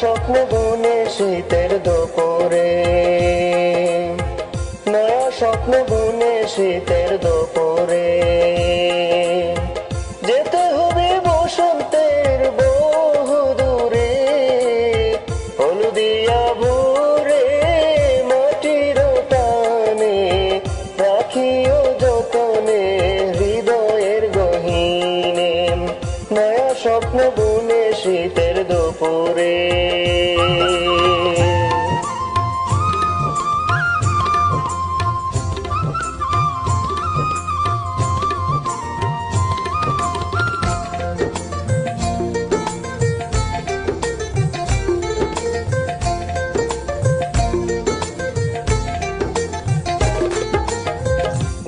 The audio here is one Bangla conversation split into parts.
স্বপ্ন বুনে শীতের দুপুরে, নয়া স্বপ্ন বুনে শীতের দুপুরে। যেতে হবে বসন্তের বহু দূরে, হলদিয়া ভোরে মাটির টানে, রাখিও যতনে হৃদয়ের গহীনে। নয়া স্বপ্ন বুনে শীতের দুপুরে।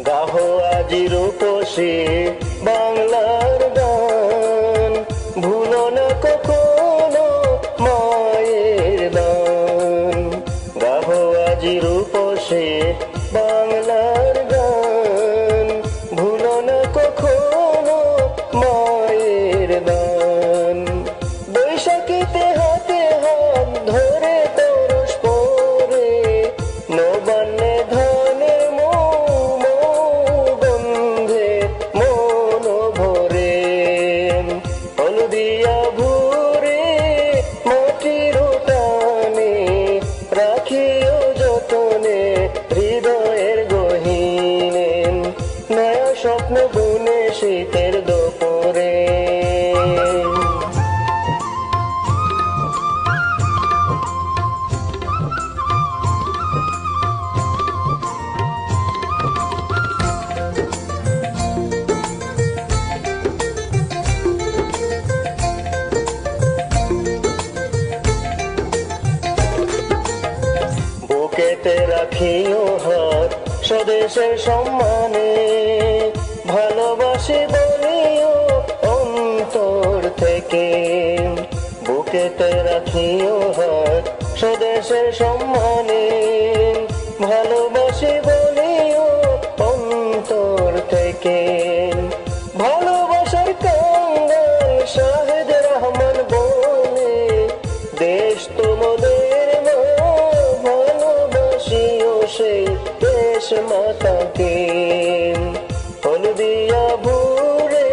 গাহো আজি রূপসী বাংলার গান, ভুলো না কখনো মায়ের দান। গাহো আজি রূপসী বাংলার গান, ভুলো না কখনো মায়ের দান। বৈশাখীতে হাতে হাত ধরে তরস পরে, নবান্নে ধানের গন্ধে মন ভরে। হলদিয়া ভোরে মাটির টানে, রাখিও যতনে হৃদয়ের গহীনে। নয়া স্বপ্ন বুনে শীতের দুপুরে। বুকেতে রাখিও হাত স্বদেশের সম্মানে, ভালোবাসি বলিও অন্তর থেকে। বুকেতে রাখিও হাত স্বদেশের সম্মানে, ভালোবাসি বলিও অন্তর থেকে। ভালোবাসার কাঙ্গাল শাহেদ রহমান বলে, দেশ তোমাদের মা, ভালোবাসিও সেই দেশ মাতাকে। হলদিয়া ভোরে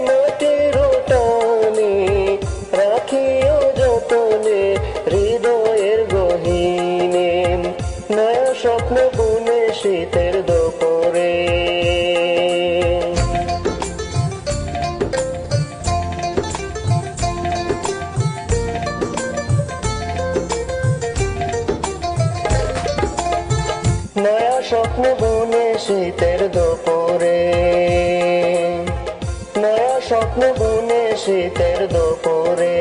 মাটির টানে, রাখিও যতনে হৃদয়ের গহীনে। নয়া স্বপ্ন বুনে শীতের দুপুরে। নয়া স্বপ্ন বুনে শীতের দুপুরে, নয়া স্বপ্ন বুনে শীতের দুপুরে।